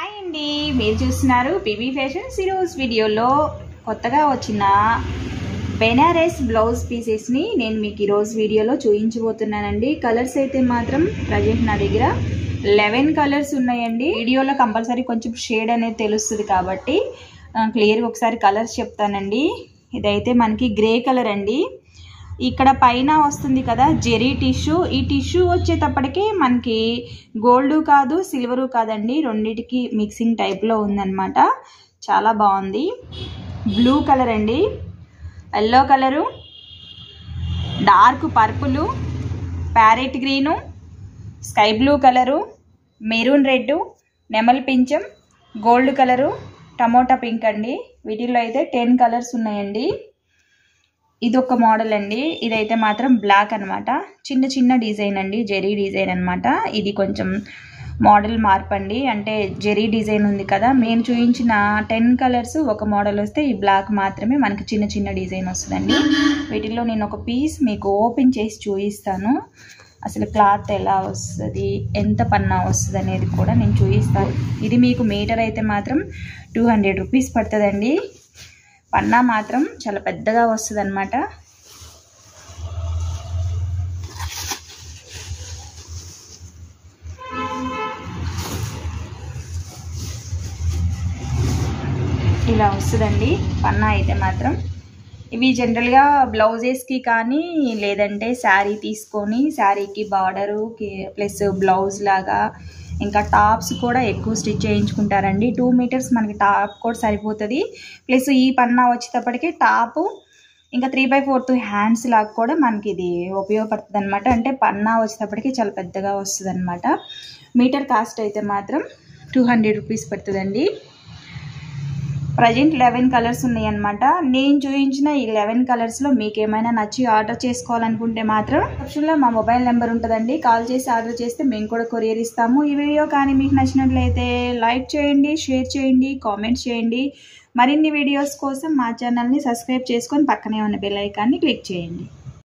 Hi అండి, మీరు చూస్తున్నారు పీబీ ఫ్యాషన్స్. ఈరోజు వీడియోలో కొత్తగా వచ్చిన బెనారస్ బ్లౌజ్ పీసెస్ని నేను మీకు ఈరోజు వీడియోలో చూపించబోతున్నానండి. కలర్స్ అయితే మాత్రం ప్రజెంట్ నా దగ్గర 11 కలర్స్ ఉన్నాయండి. వీడియోలో కంపల్సరీ కొంచెం షేడ్ అనేది తెలుస్తుంది కాబట్టి క్లియర్గా ఒకసారి కలర్స్ చెప్తానండి. ఇదైతే మనకి గ్రే కలర్ అండి. ఇక్కడ పైన వస్తుంది కదా జెరీ టిష్యూ. ఈ టిష్యూ వచ్చేటప్పటికి మనకి గోల్డ్ కాదు సిల్వరు కాదండి, రెండిటికి మిక్సింగ్ టైప్లో ఉందన్నమాట. చాలా బాగుంది. బ్లూ కలర్ అండి, yellow colour, dark purple, parrot green, sky blue colour, maroon red, నెమల్ పించం, గోల్డ్ కలరు, టమోటా పింక్ అండి. వీటిల్లో అయితే 10 కలర్స్ ఉన్నాయండి. ఇది ఒక మోడల్ అండి. ఇదైతే మాత్రం బ్లాక్ అనమాట. చిన్న చిన్న డిజైన్ అండి, జెరీ డిజైన్ అనమాట. ఇది కొంచెం మోడల్ మార్పు అండి. అంటే జెరీ డిజైన్ ఉంది కదా, మేము చూపించిన 10 కలర్స్ ఒక మోడల్ వస్తే ఈ బ్లాక్ మాత్రమే మనకి చిన్న చిన్న డిజైన్ వస్తుందండి. వీటిల్లో నేను ఒక పీస్ మీకు ఓపెన్ చేసి చూపిస్తాను. అసలు క్లాత్ ఎలా వస్తుంది, ఎంత పన్నా వస్తుంది అనేది కూడా నేను చూపిస్తాను. ఇది మీకు మీటర్ అయితే మాత్రం 200 రూపీస్ పడుతుందండి. పన్నా మాత్రం చాలా పెద్దగా వస్తుంది అన్నమాట. ఇలా వస్తుందండి పన్నా అయితే మాత్రం. ఇవి జనరల్గా బ్లౌజెస్కి కానీ లేదంటే శారీ తీసుకొని శారీకి బార్డరు ప్లస్ బ్లౌజ్ లాగా ఇంకా టాప్స్ కూడా ఎక్కువ స్టిచ్ చేయించుకుంటారండి. 2 మీటర్స్ మనకి టాప్ కూడా సరిపోతుంది. ప్లస్ ఈ పన్నా వచ్చేటప్పటికి టాపు ఇంకా 3/4 హ్యాండ్స్ లాగా కూడా మనకి ఇది ఉపయోగపడుతుంది అనమాట. అంటే పన్నా వచ్చేటప్పటికి చాలా పెద్దగా వస్తుంది అనమాట. మీటర్ కాస్ట్ అయితే మాత్రం 200 రూపీస్ పడుతుందండి. ప్రజెంట్ 11 కలర్స్ ఉన్నాయి అనమాట. నేను చూపించిన ఈ 11 కలర్స్లో మీకు ఏమైనా నచ్చి ఆర్డర్ చేసుకోవాలనుకుంటే మాత్రం ఆప్షన్లో మా మొబైల్ నెంబర్ ఉంటుందండి. కాల్ చేసి ఆర్డర్ చేస్తే మేము కూడా కొరియర్ ఇస్తాము. ఈ వీడియో కానీ మీకు నచ్చినట్లయితే లైక్ చేయండి, షేర్ చేయండి, కామెంట్స్ చేయండి. మరిన్ని వీడియోస్ కోసం మా ఛానల్ని సబ్స్క్రైబ్ చేసుకొని పక్కనే ఉన్న బెల్ ఐకాన్ని క్లిక్ చేయండి.